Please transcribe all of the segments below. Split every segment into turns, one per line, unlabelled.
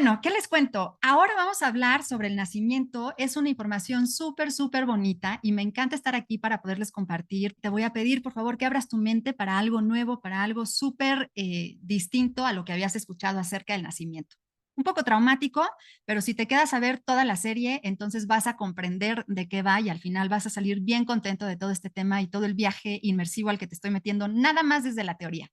Bueno, ¿qué les cuento? Ahora vamos a hablar sobre el nacimiento. Es una información súper bonita y me encanta estar aquí para poderles compartir. Te voy a pedir, por favor, que abras tu mente para algo nuevo, para algo súper distinto a lo que habías escuchado acerca del nacimiento. Un poco traumático, pero si te quedas a ver toda la serie, entonces vas a comprender de qué va y al final vas a salir bien contento de todo este tema y todo el viaje inmersivo al que te estoy metiendo, nada más desde la teoría.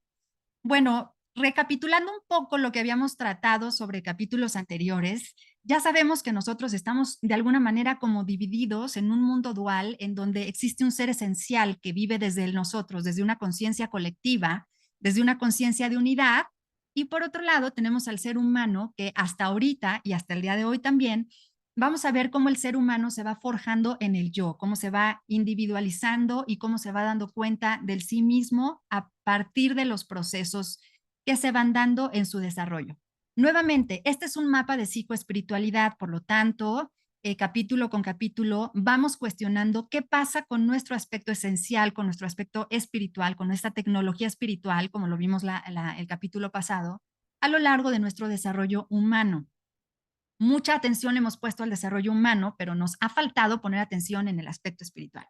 Bueno, recapitulando un poco lo que habíamos tratado sobre capítulos anteriores, ya sabemos que nosotros estamos de alguna manera como divididos en un mundo dual en donde existe un ser esencial que vive desde el nosotros, desde una conciencia colectiva, desde una conciencia de unidad, y por otro lado tenemos al ser humano que hasta ahorita y hasta el día de hoy también vamos a ver cómo el ser humano se va forjando en el yo, cómo se va individualizando y cómo se va dando cuenta del sí mismo a partir de los procesos que se van dando en su desarrollo. Nuevamente, este es un mapa de psicoespiritualidad, por lo tanto, capítulo con capítulo, vamos cuestionando qué pasa con nuestro aspecto esencial, con nuestro aspecto espiritual, con nuestra tecnología espiritual, como lo vimos el capítulo pasado, a lo largo de nuestro desarrollo humano. Mucha atención hemos puesto al desarrollo humano, pero nos ha faltado poner atención en el aspecto espiritual.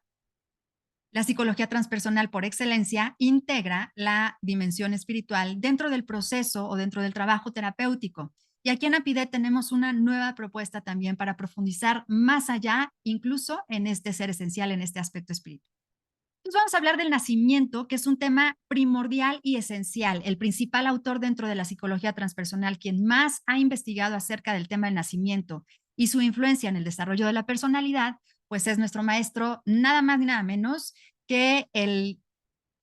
La psicología transpersonal por excelencia integra la dimensión espiritual dentro del proceso o dentro del trabajo terapéutico. Y aquí en APIDE tenemos una nueva propuesta también para profundizar más allá, incluso en este ser esencial, en este aspecto espiritual. Entonces vamos a hablar del nacimiento, que es un tema primordial y esencial. El principal autor dentro de la psicología transpersonal, quien más ha investigado acerca del tema del nacimiento y su influencia en el desarrollo de la personalidad, pues es nuestro maestro, nada más ni nada menos que el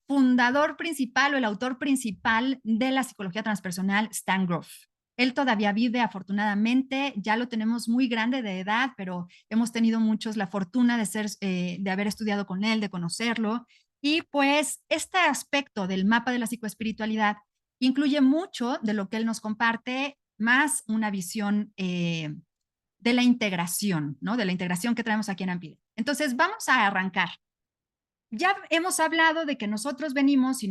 fundador principal o el autor principal de la psicología transpersonal, Stan Grof. Él todavía vive, afortunadamente, ya lo tenemos muy grande de edad, pero hemos tenido muchos la fortuna de haber estudiado con él, de conocerlo. Y pues este aspecto del mapa de la psicoespiritualidad incluye mucho de lo que él nos comparte, más una visión de la integración, ¿no? De la integración que traemos aquí en Ampide. Entonces, vamos a arrancar. Ya hemos hablado de que nosotros venimos, si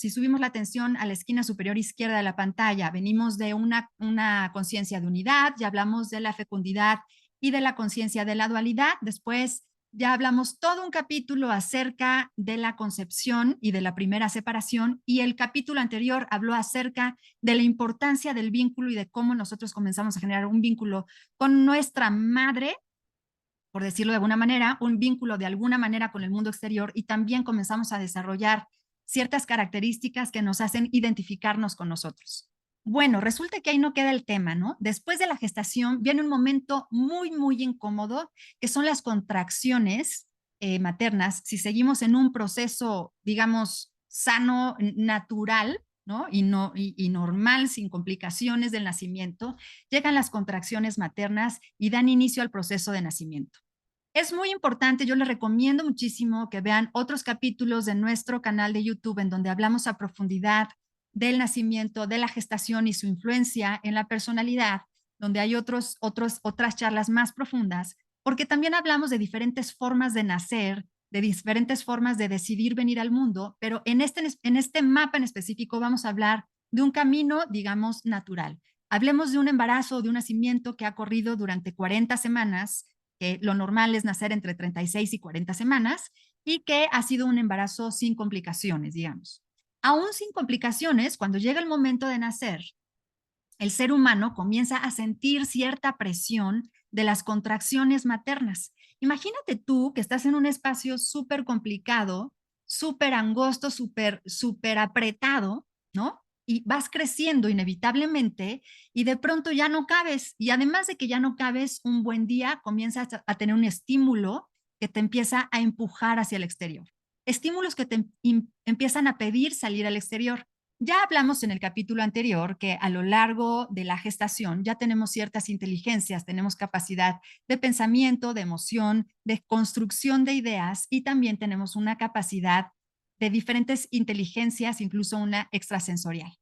subimos la atención a la esquina superior izquierda de la pantalla, venimos de una conciencia de unidad, ya hablamos de la fecundidad y de la conciencia de la dualidad. Después ya hablamos todo un capítulo acerca de la concepción y de la primera separación, y el capítulo anterior habló acerca de la importancia del vínculo y de cómo nosotros comenzamos a generar un vínculo con nuestra madre, por decirlo de alguna manera, un vínculo de alguna manera con el mundo exterior, y también comenzamos a desarrollar ciertas características que nos hacen identificarnos con nosotros. Bueno, resulta que ahí no queda el tema, ¿no? Después de la gestación viene un momento muy incómodo, que son las contracciones maternas. Si seguimos en un proceso, digamos, sano, natural, ¿no? Y normal, sin complicaciones del nacimiento, llegan las contracciones maternas y dan inicio al proceso de nacimiento. Es muy importante, yo les recomiendo muchísimo que vean otros capítulos de nuestro canal de YouTube en donde hablamos a profundidad del nacimiento, de la gestación y su influencia en la personalidad, donde hay otras charlas más profundas, porque también hablamos de diferentes formas de nacer, de diferentes formas de decidir venir al mundo, pero en este mapa en específico vamos a hablar de un camino, digamos, natural. Hablemos de un embarazo, de un nacimiento que ha corrido durante 40 semanas, que lo normal es nacer entre 36 y 40 semanas, y que ha sido un embarazo sin complicaciones, digamos. Aún sin complicaciones, cuando llega el momento de nacer, el ser humano comienza a sentir cierta presión de las contracciones maternas. Imagínate tú que estás en un espacio súper complicado, súper angosto, súper apretado, ¿no? Y vas creciendo inevitablemente y de pronto ya no cabes. Y además de que ya no cabes, un buen día comienzas a tener un estímulo que te empieza a empujar hacia el exterior. Estímulos que te empiezan a pedir salir al exterior. Ya hablamos en el capítulo anterior que a lo largo de la gestación ya tenemos ciertas inteligencias, tenemos capacidad de pensamiento, de emoción, de construcción de ideas, y también tenemos una capacidad de diferentes inteligencias, incluso una extrasensorial.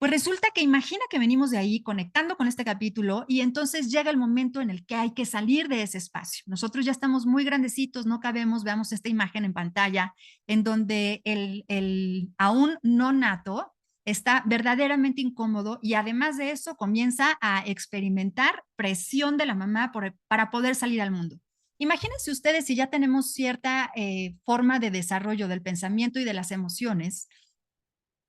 Pues resulta que imagina que venimos de ahí conectando con este capítulo y entonces llega el momento en el que hay que salir de ese espacio. Nosotros ya estamos muy grandecitos, no cabemos, veamos esta imagen en pantalla en donde el aún no nato está verdaderamente incómodo y además de eso comienza a experimentar presión de la mamá para poder salir al mundo. Imagínense ustedes si ya tenemos cierta forma de desarrollo del pensamiento y de las emociones.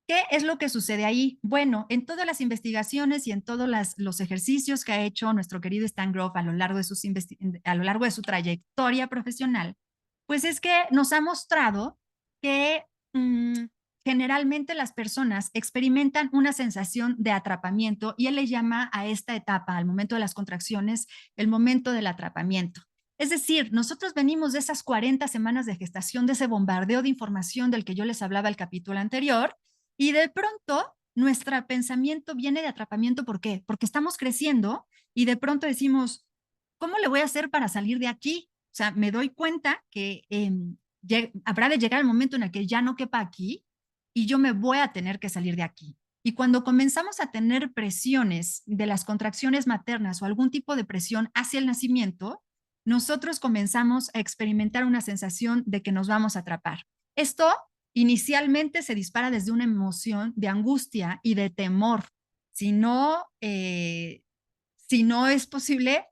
¿Qué es lo que sucede ahí? Bueno, en todas las investigaciones y en todos los ejercicios que ha hecho nuestro querido Stan Grof a lo largo de, a lo largo de su trayectoria profesional, pues es que nos ha mostrado que mm, generalmente las personas experimentan una sensación de atrapamiento y él le llama a esta etapa, al momento de las contracciones, el momento del atrapamiento. Es decir, nosotros venimos de esas 40 semanas de gestación, de ese bombardeo de información del que yo les hablaba el capítulo anterior, y de pronto nuestro pensamiento viene de atrapamiento. ¿Por qué? Porque estamos creciendo y de pronto decimos, ¿cómo le voy a hacer para salir de aquí? O sea, me doy cuenta que habrá de llegar el momento en el que ya no quepa aquí y yo me voy a tener que salir de aquí. Y cuando comenzamos a tener presiones de las contracciones maternas o algún tipo de presión hacia el nacimiento, nosotros comenzamos a experimentar una sensación de que nos vamos a atrapar. Esto inicialmente se dispara desde una emoción de angustia y de temor. Si no, si no es posible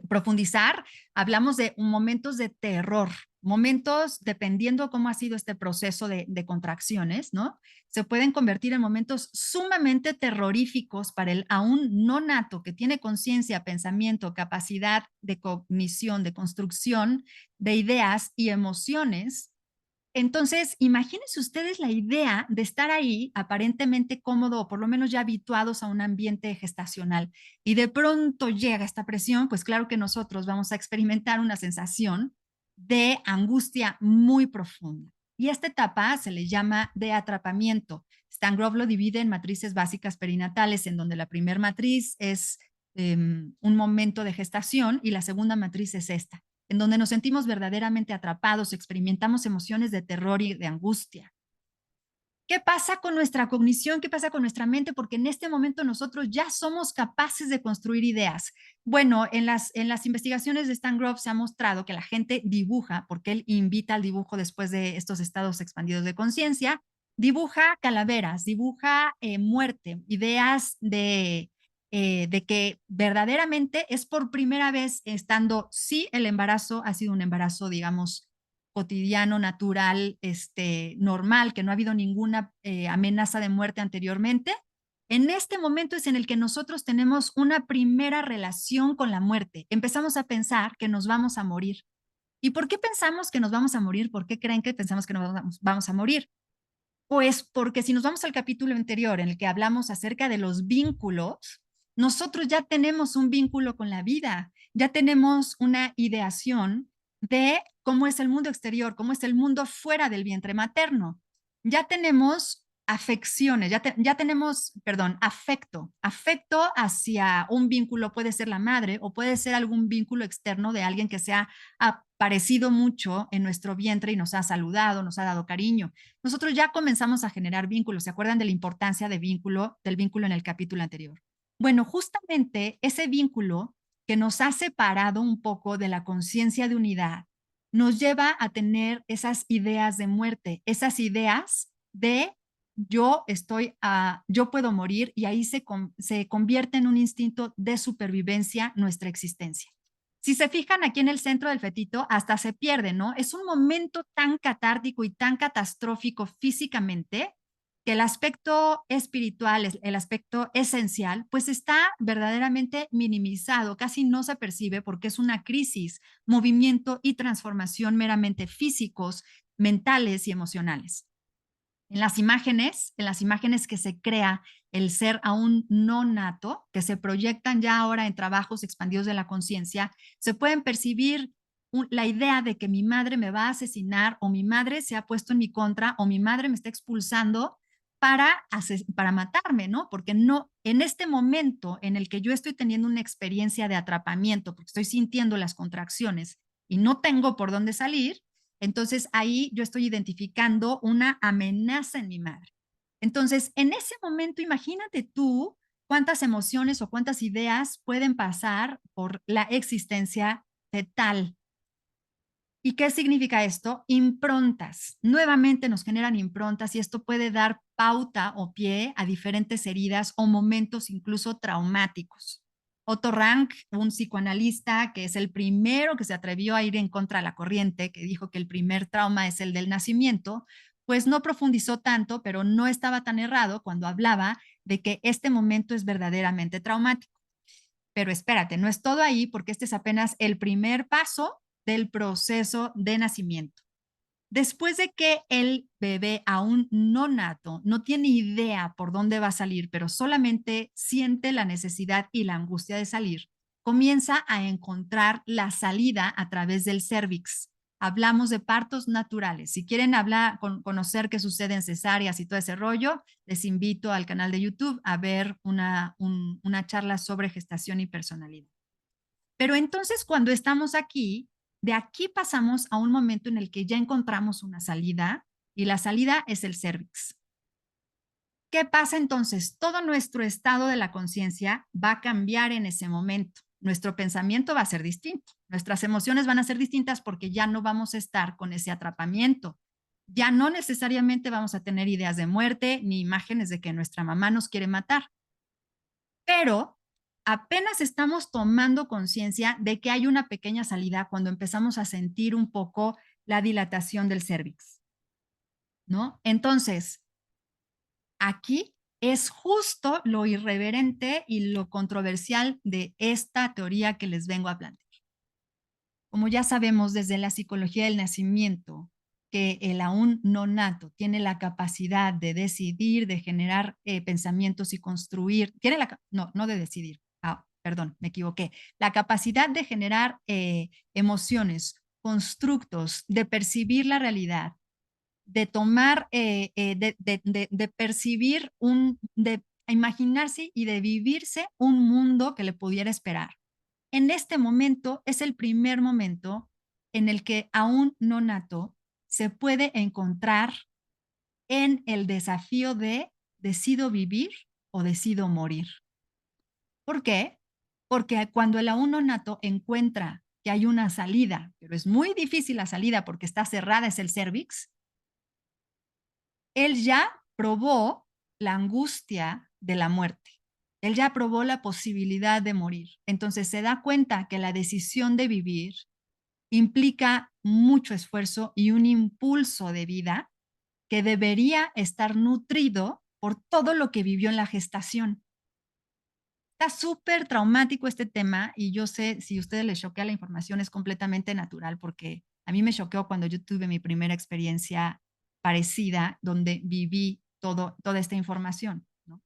profundizar, hablamos de momentos de terror, momentos, dependiendo cómo ha sido este proceso de contracciones, ¿no? Se pueden convertir en momentos sumamente terroríficos para el aún no nato que tiene conciencia, pensamiento, capacidad de cognición, de construcción de ideas y emociones. Entonces, imagínense ustedes la idea de estar ahí aparentemente cómodo o por lo menos ya habituados a un ambiente gestacional y de pronto llega esta presión, pues claro que nosotros vamos a experimentar una sensación de angustia muy profunda. Y esta etapa se le llama de atrapamiento. Stan Grof lo divide en matrices básicas perinatales, en donde la primera matriz es un momento de gestación y la segunda matriz es esta, en donde nos sentimos verdaderamente atrapados, experimentamos emociones de terror y de angustia. ¿Qué pasa con nuestra cognición? ¿Qué pasa con nuestra mente? Porque en este momento nosotros ya somos capaces de construir ideas. Bueno, en las investigaciones de Stan Grof se ha mostrado que la gente dibuja, porque él invita al dibujo después de estos estados expandidos de conciencia, dibuja calaveras, dibuja muerte, ideas de que verdaderamente es por primera vez estando, sí, el embarazo ha sido un embarazo, digamos, cotidiano, natural, normal, que no ha habido ninguna amenaza de muerte anteriormente. En este momento es en el que nosotros tenemos una primera relación con la muerte. Empezamos a pensar que nos vamos a morir. ¿Y por qué pensamos que nos vamos a morir? ¿Por qué creen que pensamos que nos vamos a morir? Pues porque si nos vamos al capítulo anterior en el que hablamos acerca de los vínculos, nosotros ya tenemos un vínculo con la vida, ya tenemos una ideación de cómo es el mundo exterior, cómo es el mundo fuera del vientre materno. Ya tenemos afecciones, ya tenemos, perdón, afecto hacia un vínculo, puede ser la madre o puede ser algún vínculo externo de alguien que se ha aparecido mucho en nuestro vientre y nos ha saludado, nos ha dado cariño. Nosotros ya comenzamos a generar vínculos. ¿Se acuerdan de la importancia del vínculo en el capítulo anterior? Bueno, justamente ese vínculo que nos ha separado un poco de la conciencia de unidad nos lleva a tener esas ideas de muerte, esas ideas de yo puedo morir y ahí se convierte en un instinto de supervivencia nuestra existencia. Si se fijan aquí en el centro del fetito, hasta se pierde, ¿no? Es un momento tan catártico y tan catastrófico físicamente que el aspecto espiritual, el aspecto esencial, pues está verdaderamente minimizado, casi no se percibe porque es una crisis, movimiento y transformación meramente físicos, mentales y emocionales. En las imágenes que se crea el ser aún no nato, que se proyectan ya ahora en trabajos expandidos de la conciencia, se pueden percibir la idea de que mi madre me va a asesinar o mi madre se ha puesto en mi contra o mi madre me está expulsando para matarme, ¿no? Porque no, en este momento en el que yo estoy teniendo una experiencia de atrapamiento, porque estoy sintiendo las contracciones y no tengo por dónde salir, entonces ahí yo estoy identificando una amenaza en mi madre. Entonces, en ese momento, imagínate tú cuántas emociones o cuántas ideas pueden pasar por la existencia fetal. ¿Y qué significa esto? Improntas. Nuevamente nos generan improntas y esto puede dar pauta o pie a diferentes heridas o momentos incluso traumáticos. Otto Rank, un psicoanalista que es el primero que se atrevió a ir en contra de la corriente, que dijo que el primer trauma es el del nacimiento, pues no profundizó tanto, pero no estaba tan errado cuando hablaba de que este momento es verdaderamente traumático. Pero espérate, no es todo ahí porque este es apenas el primer paso del proceso de nacimiento. Después de que el bebé aún no nato, no tiene idea por dónde va a salir, pero solamente siente la necesidad y la angustia de salir, comienza a encontrar la salida a través del cervix. Hablamos de partos naturales. Si quieren hablar, conocer qué sucede en cesáreas y todo ese rollo, les invito al canal de YouTube a ver una charla sobre gestación y personalidad. Pero entonces cuando estamos aquí, de aquí pasamos a un momento en el que ya encontramos una salida y la salida es el cervix. ¿Qué pasa entonces? Todo nuestro estado de la conciencia va a cambiar en ese momento. Nuestro pensamiento va a ser distinto. Nuestras emociones van a ser distintas porque ya no vamos a estar con ese atrapamiento. Ya no necesariamente vamos a tener ideas de muerte ni imágenes de que nuestra mamá nos quiere matar. Pero apenas estamos tomando conciencia de que hay una pequeña salida cuando empezamos a sentir un poco la dilatación del cérvix, ¿no? Entonces, aquí es justo lo irreverente y lo controversial de esta teoría que les vengo a plantear. Como ya sabemos desde la psicología del nacimiento, que el aún no nato tiene la capacidad de decidir, de generar pensamientos y construir, tiene no de decidir, perdón, me equivoqué, la capacidad de generar emociones, constructos, de percibir la realidad, de tomar, de percibir de imaginarse y de vivirse un mundo que le pudiera esperar. En este momento es el primer momento en el que aún no nato se puede encontrar en el desafío de decido vivir o decido morir. ¿Por qué? Porque cuando el aún no nato encuentra que hay una salida, pero es muy difícil la salida porque está cerrada, es el cervix, él ya probó la angustia de la muerte. Él ya probó la posibilidad de morir. Entonces se da cuenta que la decisión de vivir implica mucho esfuerzo y un impulso de vida que debería estar nutrido por todo lo que vivió en la gestación. Está súper traumático este tema y yo sé, si a ustedes les choquea la información, es completamente natural porque a mí me choqueó cuando yo tuve mi primera experiencia parecida donde viví toda esta información, ¿no?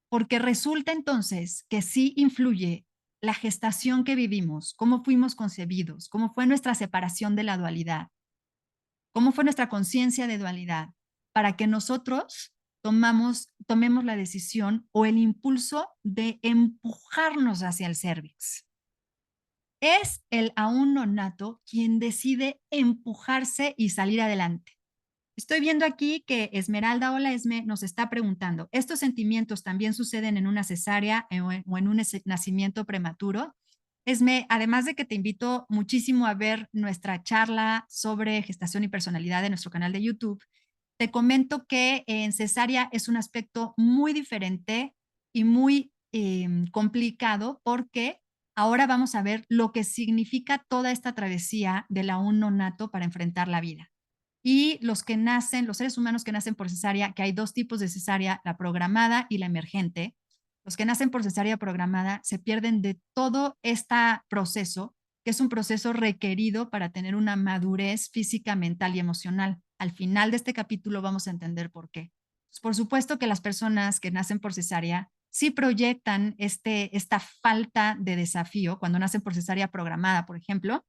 Porque resulta entonces que sí influye la gestación que vivimos, cómo fuimos concebidos, cómo fue nuestra separación de la dualidad, cómo fue nuestra conciencia de dualidad, para que nosotros tomemos la decisión o el impulso de empujarnos hacia el cervix. Es el aún no nato quien decide empujarse y salir adelante. Estoy viendo aquí que Esmeralda, hola Esme, nos está preguntando, ¿estos sentimientos también suceden en una cesárea o en un nacimiento prematuro? Esme, además de que te invito muchísimo a ver nuestra charla sobre gestación y personalidad en nuestro canal de YouTube, te comento que en cesárea es un aspecto muy diferente y muy complicado porque ahora vamos a ver lo que significa toda esta travesía del aún no nato para enfrentar la vida. Y los que nacen, los seres humanos que nacen por cesárea, que hay dos tipos de cesárea, la programada y la emergente. Los que nacen por cesárea programada se pierden de todo este proceso, que es un proceso requerido para tener una madurez física, mental y emocional. Al final de este capítulo vamos a entender por qué. Pues por supuesto que las personas que nacen por cesárea sí proyectan esta falta de desafío cuando nacen por cesárea programada, por ejemplo,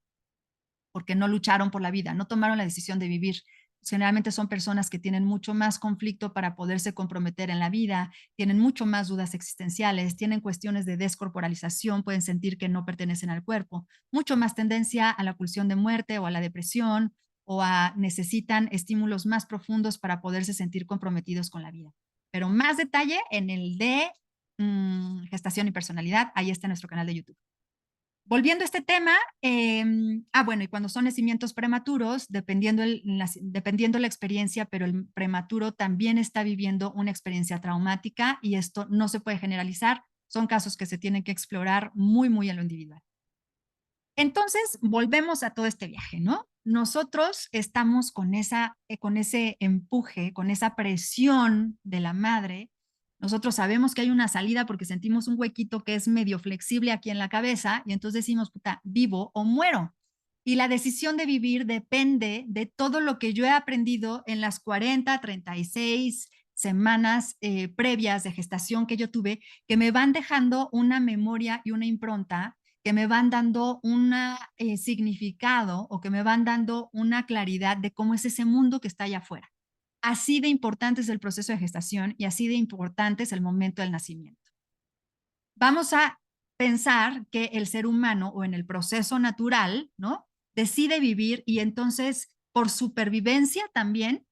porque no lucharon por la vida, no tomaron la decisión de vivir. Generalmente son personas que tienen mucho más conflicto para poderse comprometer en la vida, tienen mucho más dudas existenciales, tienen cuestiones de descorporalización, pueden sentir que no pertenecen al cuerpo, mucho más tendencia a la pulsión de muerte o a la depresión o a necesitan estímulos más profundos para poderse sentir comprometidos con la vida. Pero más detalle en el de gestación y personalidad, ahí está nuestro canal de YouTube. Volviendo a este tema, bueno, y cuando son nacimientos prematuros, dependiendo la experiencia, pero el prematuro también está viviendo una experiencia traumática y esto no se puede generalizar. Son casos que se tienen que explorar muy, muy en lo individual. Entonces, volvemos a todo este viaje, ¿no? Nosotros estamos con ese empuje, con esa presión de la madre. Nosotros sabemos que hay una salida porque sentimos un huequito que es medio flexible aquí en la cabeza y entonces decimos, puta, vivo o muero. Y la decisión de vivir depende de todo lo que yo he aprendido en las 40, 36 semanas previas de gestación que yo tuve, que me van dejando una memoria y una impronta que me van dando un significado o que me van dando una claridad de cómo es ese mundo que está allá afuera. Así de importante es el proceso de gestación y así de importante es el momento del nacimiento. Vamos a pensar que el ser humano o en el proceso natural, ¿no? Decide vivir y entonces por supervivencia también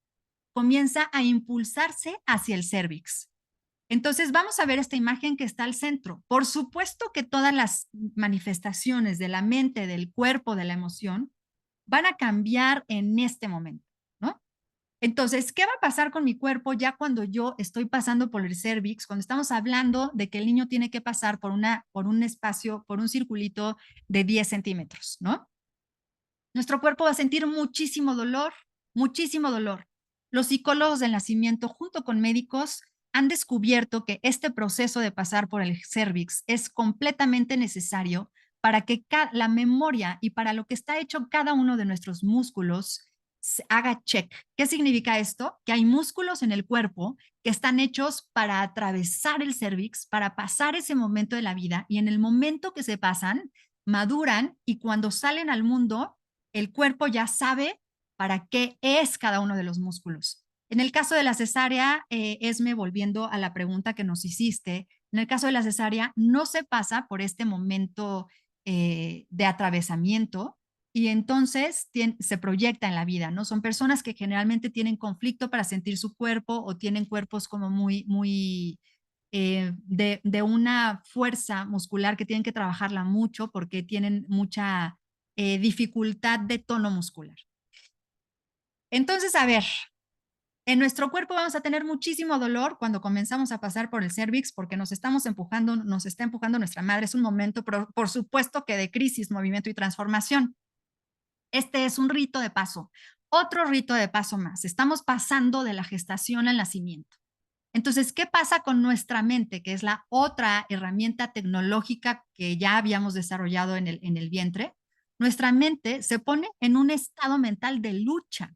comienza a impulsarse hacia el cérvix. Entonces, vamos a ver esta imagen que está al centro. Por supuesto que todas las manifestaciones de la mente, del cuerpo, de la emoción, van a cambiar en este momento, ¿no? Entonces, ¿qué va a pasar con mi cuerpo ya cuando yo estoy pasando por el cervix? Cuando estamos hablando de que el niño tiene que pasar por un espacio, por un circulito de 10 centímetros, ¿no? Nuestro cuerpo va a sentir muchísimo dolor, muchísimo dolor. Los psicólogos del nacimiento, junto con médicos, han descubierto que este proceso de pasar por el cervix es completamente necesario para que la memoria y para lo que está hecho cada uno de nuestros músculos se haga check. ¿Qué significa esto? Que hay músculos en el cuerpo que están hechos para atravesar el cervix, para pasar ese momento de la vida y en el momento que se pasan, maduran y cuando salen al mundo el cuerpo ya sabe para qué es cada uno de los músculos. En el caso de la cesárea, Esme, volviendo a la pregunta que nos hiciste, en el caso de la cesárea no se pasa por este momento de atravesamiento y entonces se proyecta en la vida, ¿no? Son personas que generalmente tienen conflicto para sentir su cuerpo o tienen cuerpos como muy de una fuerza muscular que tienen que trabajarla mucho porque tienen mucha dificultad de tono muscular. Entonces, a ver, en nuestro cuerpo vamos a tener muchísimo dolor cuando comenzamos a pasar por el cervix porque nos estamos empujando, nos está empujando nuestra madre. Es un momento, por supuesto que de crisis, movimiento y transformación. Este es un rito de paso. Otro rito de paso más. Estamos pasando de la gestación al nacimiento. Entonces, ¿qué pasa con nuestra mente, que es la otra herramienta tecnológica que ya habíamos desarrollado en el vientre? Nuestra mente se pone en un estado mental de lucha.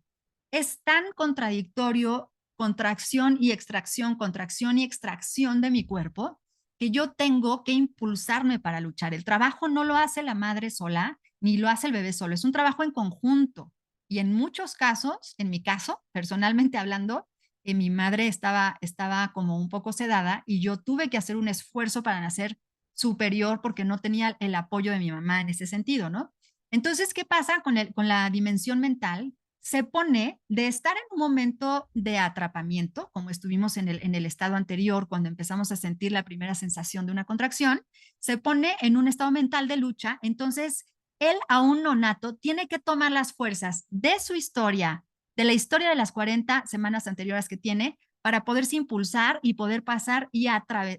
Es tan contradictorio contracción y extracción de mi cuerpo, que yo tengo que impulsarme para luchar. El trabajo no lo hace la madre sola, ni lo hace el bebé solo, es un trabajo en conjunto. Y en muchos casos, en mi caso, personalmente hablando, mi madre estaba como un poco sedada y yo tuve que hacer un esfuerzo para nacer superior porque no tenía el apoyo de mi mamá en ese sentido, ¿no? Entonces, ¿qué pasa con la dimensión mental? Se pone de estar en un momento de atrapamiento, como estuvimos en el estado anterior, cuando empezamos a sentir la primera sensación de una contracción, se pone en un estado mental de lucha, entonces él aún nonato tiene que tomar las fuerzas de su historia, de la historia de las 40 semanas anteriores que tiene, para poderse impulsar y poder pasar y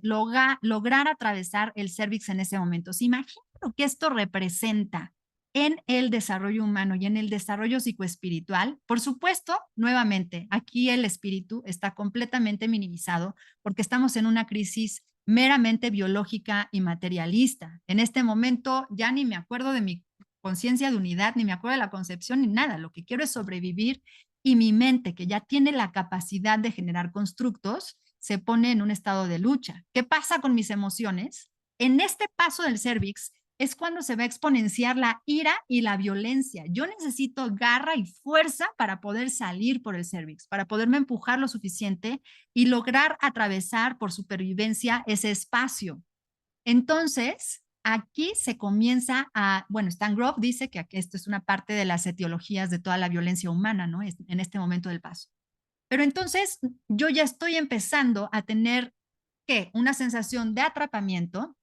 lograr atravesar el cervix en ese momento. ¿Se imagina lo que esto representa en el desarrollo humano y en el desarrollo psicoespiritual? Por supuesto, nuevamente, aquí el espíritu está completamente minimizado porque estamos en una crisis meramente biológica y materialista. En este momento ya ni me acuerdo de mi conciencia de unidad, ni me acuerdo de la concepción, ni nada. Lo que quiero es sobrevivir y mi mente, que ya tiene la capacidad de generar constructos, se pone en un estado de lucha. ¿Qué pasa con mis emociones? En este paso del cervix es cuando se va a exponenciar la ira y la violencia. Yo necesito garra y fuerza para poder salir por el cervix, para poderme empujar lo suficiente y lograr atravesar por supervivencia ese espacio. Entonces, aquí se comienza bueno, Stan Grof dice que esto es una parte de las etiologías de toda la violencia humana, ¿no? En este momento del paso. Pero entonces yo ya estoy empezando a tener, ¿qué? Una sensación de atrapamiento,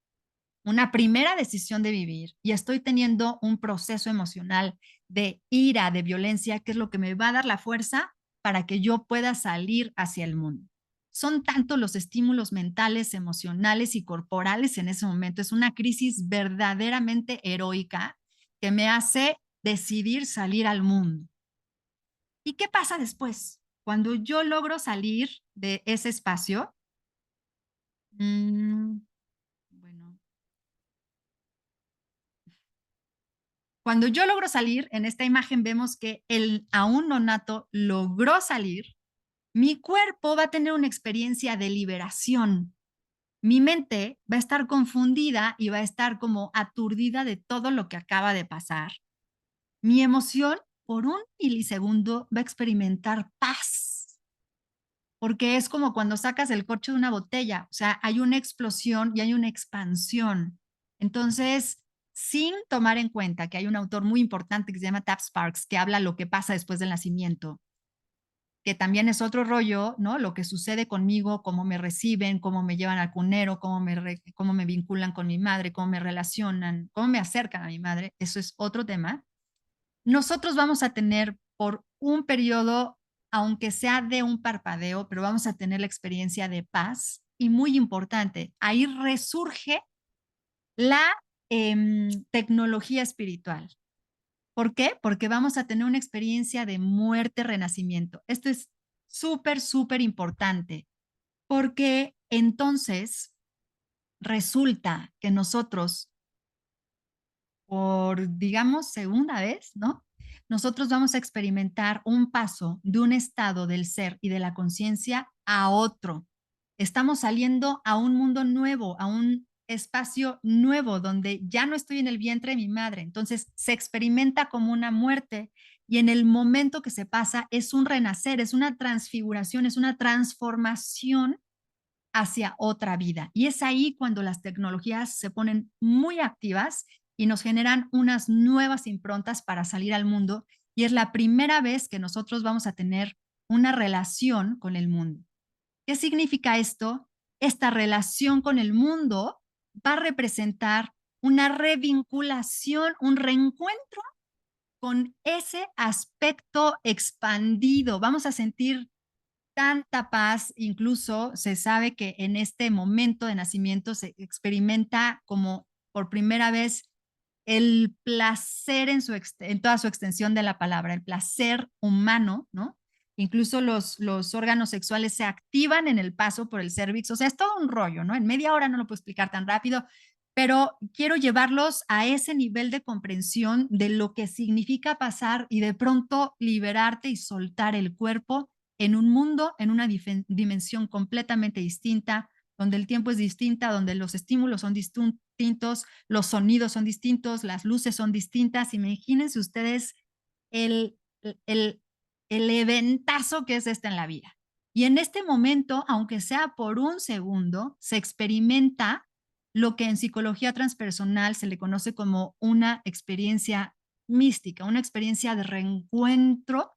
una primera decisión de vivir y estoy teniendo un proceso emocional de ira, de violencia, que es lo que me va a dar la fuerza para que yo pueda salir hacia el mundo. Son tantos los estímulos mentales, emocionales y corporales en ese momento. Es una crisis verdaderamente heroica que me hace decidir salir al mundo. ¿Y qué pasa después? Cuando yo logro salir de ese espacio, mm, bueno, cuando yo logro salir, en esta imagen vemos que el aún nonato logró salir, mi cuerpo va a tener una experiencia de liberación. Mi mente va a estar confundida y va a estar como aturdida de todo lo que acaba de pasar. Mi emoción, por un milisegundo, va a experimentar paz, porque es como cuando sacas el corcho de una botella, o sea, hay una explosión y hay una expansión. Entonces, sin tomar en cuenta que hay un autor muy importante que se llama Tab Sparks, que habla lo que pasa después del nacimiento, que también es otro rollo, ¿no? Lo que sucede conmigo, cómo me reciben, cómo me llevan al cunero, cómo me vinculan con mi madre, cómo me relacionan, cómo me acercan a mi madre, eso es otro tema. Nosotros vamos a tener por un periodo, aunque sea de un parpadeo, pero vamos a tener la experiencia de paz y muy importante, ahí resurge la tecnología espiritual. ¿Por qué? Porque vamos a tener una experiencia de muerte, renacimiento. Esto es súper, súper importante, porque entonces resulta que nosotros por, digamos, segunda vez, ¿no? Nosotros vamos a experimentar un paso de un estado del ser y de la conciencia a otro. Estamos saliendo a un mundo nuevo, a un espacio nuevo donde ya no estoy en el vientre de mi madre. Entonces se experimenta como una muerte y en el momento que se pasa es un renacer, es una transfiguración, es una transformación hacia otra vida. Y es ahí cuando las tecnologías se ponen muy activas y nos generan unas nuevas improntas para salir al mundo. Y es la primera vez que nosotros vamos a tener una relación con el mundo. ¿Qué significa esto? Esta relación con el mundo va a representar una revinculación, un reencuentro con ese aspecto expandido. Vamos a sentir tanta paz, incluso se sabe que en este momento de nacimiento se experimenta como por primera vez el placer en toda su extensión de la palabra, el placer humano, ¿no? Incluso los órganos sexuales se activan en el paso por el cervix, o sea, es todo un rollo, ¿no? En media hora no lo puedo explicar tan rápido, pero quiero llevarlos a ese nivel de comprensión de lo que significa pasar y de pronto liberarte y soltar el cuerpo en un mundo, en una dimensión completamente distinta, donde el tiempo es distinta, donde los estímulos son distintos, los sonidos son distintos, las luces son distintas. Imagínense ustedes el, el, el eventazo que es en la vida. Y en este momento, aunque sea por un segundo, se experimenta lo que en psicología transpersonal se le conoce como una experiencia mística, una experiencia de reencuentro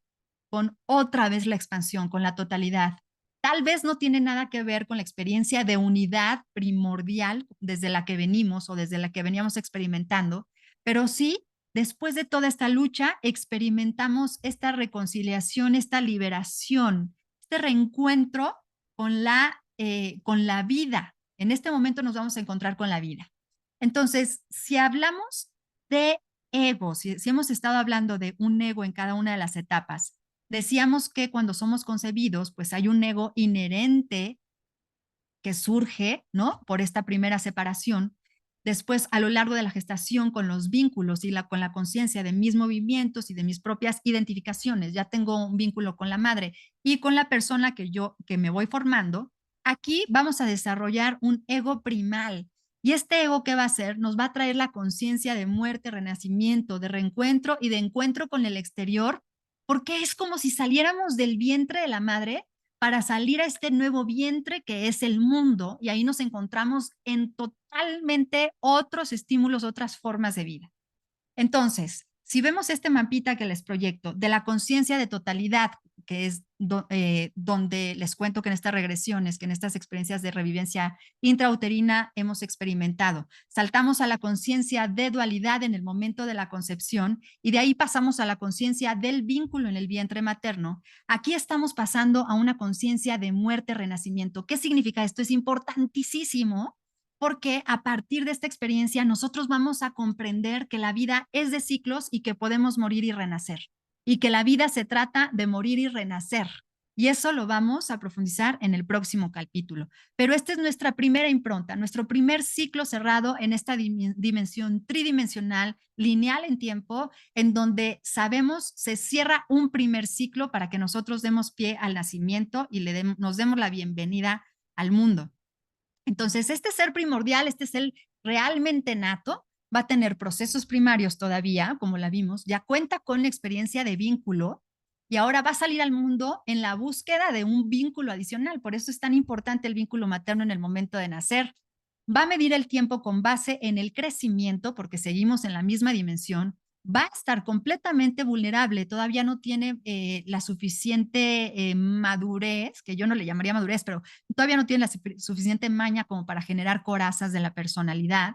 con otra vez la expansión, con la totalidad. Tal vez no tiene nada que ver con la experiencia de unidad primordial desde la que venimos o desde la que veníamos experimentando, pero sí, después de toda esta lucha, experimentamos esta reconciliación, esta liberación, este reencuentro con la vida. En este momento nos vamos a encontrar con la vida. Entonces, si hablamos de ego, si hemos estado hablando de un ego en cada una de las etapas, decíamos que cuando somos concebidos, pues hay un ego inherente que surge, ¿no? Por esta primera separación. Después, a lo largo de la gestación, con los vínculos y con la conciencia de mis movimientos y de mis propias identificaciones, ya tengo un vínculo con la madre y con la persona que me voy formando. Aquí vamos a desarrollar un ego primal. Y este ego, ¿qué va a hacer? Nos va a traer la conciencia de muerte, renacimiento, de reencuentro y de encuentro con el exterior, porque es como si saliéramos del vientre de la madre para salir a este nuevo vientre que es el mundo y ahí nos encontramos en totalmente otros estímulos, otras formas de vida. Entonces, si vemos este mapita que les proyecto de la conciencia de totalidad, que es donde les cuento que en estas regresiones, que en estas experiencias de revivencia intrauterina hemos experimentado. Saltamos a la conciencia de dualidad en el momento de la concepción y de ahí pasamos a la conciencia del vínculo en el vientre materno. Aquí estamos pasando a una conciencia de muerte, renacimiento. ¿Qué significa esto? Es importantísimo porque a partir de esta experiencia nosotros vamos a comprender que la vida es de ciclos y que podemos morir y renacer, y que la vida se trata de morir y renacer. Y eso lo vamos a profundizar en el próximo capítulo. Pero esta es nuestra primera impronta, nuestro primer ciclo cerrado en esta dimensión tridimensional, lineal en tiempo, en donde sabemos se cierra un primer ciclo para que nosotros demos pie al nacimiento y nos demos la bienvenida al mundo. Entonces, este ser primordial, este ser realmente nato, va a tener procesos primarios todavía, como la vimos, ya cuenta con la experiencia de vínculo y ahora va a salir al mundo en la búsqueda de un vínculo adicional. Por eso es tan importante el vínculo materno en el momento de nacer. Va a medir el tiempo con base en el crecimiento, porque seguimos en la misma dimensión. Va a estar completamente vulnerable, todavía no tiene la suficiente madurez, que yo no le llamaría madurez, pero todavía no tiene la suficiente maña como para generar corazas de la personalidad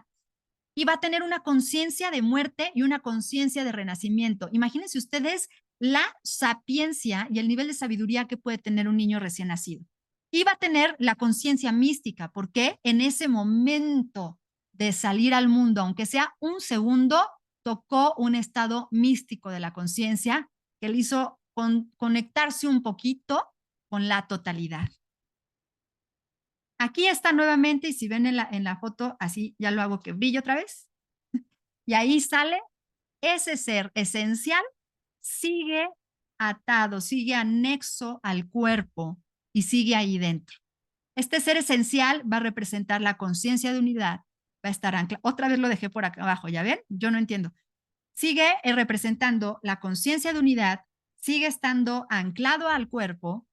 y va a tener una conciencia de muerte y una conciencia de renacimiento. Imagínense ustedes la sapiencia y el nivel de sabiduría que puede tener un niño recién nacido. Y va a tener la conciencia mística, porque en ese momento de salir al mundo, aunque sea un segundo, tocó un estado místico de la conciencia que le hizo conectarse un poquito con la totalidad. Aquí está nuevamente, y si ven en la foto, así ya lo hago que brille otra vez. Y ahí sale ese ser esencial, sigue atado, sigue anexo al cuerpo y sigue ahí dentro. Este ser esencial va a representar la conciencia de unidad, va a estar anclado. Otra vez lo dejé por acá abajo, ¿ya ven? Yo no entiendo. Sigue representando la conciencia de unidad, sigue estando anclado al cuerpo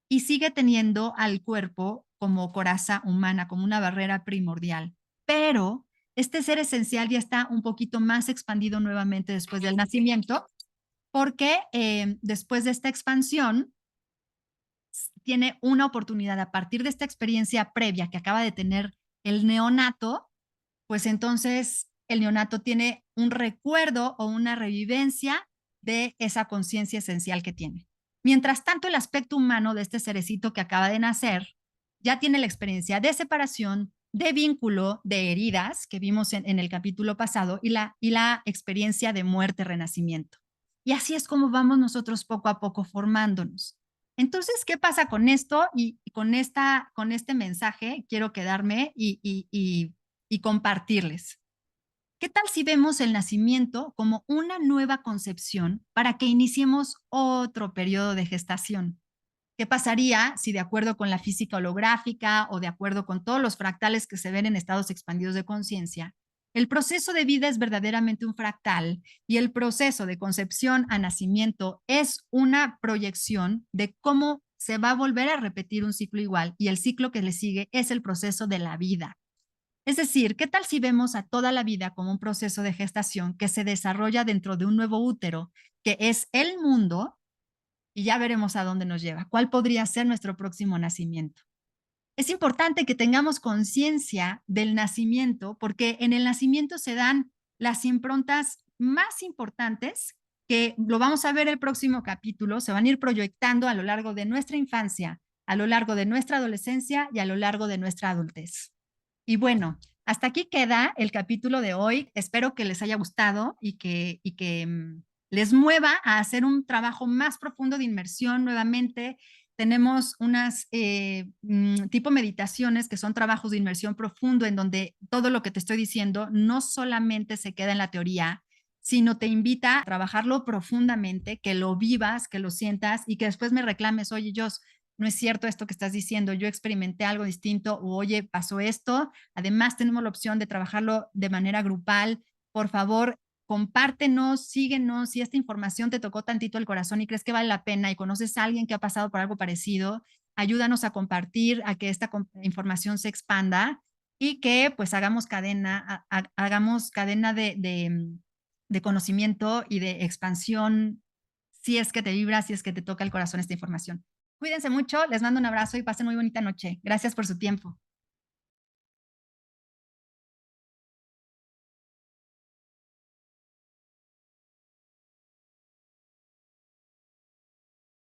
y sigue teniendo al cuerpo como coraza humana, como una barrera primordial. Pero este ser esencial ya está un poquito más expandido nuevamente después del nacimiento, porque después de esta expansión tiene una oportunidad a partir de esta experiencia previa que acaba de tener el neonato, pues entonces el neonato tiene un recuerdo o una revivencia de esa conciencia esencial que tiene. Mientras tanto, el aspecto humano de este cerecito que acaba de nacer ya tiene la experiencia de separación, de vínculo, de heridas que vimos en el capítulo pasado y la experiencia de muerte, renacimiento. Y así es como vamos nosotros poco a poco formándonos. Entonces, ¿qué pasa con esto? Y con este mensaje quiero quedarme y compartirles. ¿Qué tal si vemos el nacimiento como una nueva concepción para que iniciemos otro periodo de gestación? ¿Qué pasaría si de acuerdo con la física holográfica o de acuerdo con todos los fractales que se ven en estados expandidos de conciencia, el proceso de vida es verdaderamente un fractal y el proceso de concepción a nacimiento es una proyección de cómo se va a volver a repetir un ciclo igual y el ciclo que le sigue es el proceso de la vida? Es decir, ¿qué tal si vemos a toda la vida como un proceso de gestación que se desarrolla dentro de un nuevo útero, que es el mundo, y ya veremos a dónde nos lleva? ¿Cuál podría ser nuestro próximo nacimiento? Es importante que tengamos conciencia del nacimiento, porque en el nacimiento se dan las improntas más importantes que lo vamos a ver el próximo capítulo, se van a ir proyectando a lo largo de nuestra infancia, a lo largo de nuestra adolescencia y a lo largo de nuestra adultez. Y bueno, hasta aquí queda el capítulo de hoy. Espero que les haya gustado y que les mueva a hacer un trabajo más profundo de inmersión nuevamente. Tenemos unas tipo meditaciones que son trabajos de inmersión profundo en donde todo lo que te estoy diciendo no solamente se queda en la teoría, sino te invita a trabajarlo profundamente, que lo vivas, que lo sientas y que después me reclames, oye, Jos, no es cierto esto que estás diciendo, yo experimenté algo distinto o oye, pasó esto. Además, tenemos la opción de trabajarlo de manera grupal. Por favor, compártenos, síguenos. Si esta información te tocó tantito el corazón y crees que vale la pena y conoces a alguien que ha pasado por algo parecido, ayúdanos a compartir, a que esta información se expanda y que pues hagamos cadena de conocimiento y de expansión si es que te vibra, si es que te toca el corazón esta información. Cuídense mucho, les mando un abrazo y pasen muy bonita noche. Gracias por su tiempo.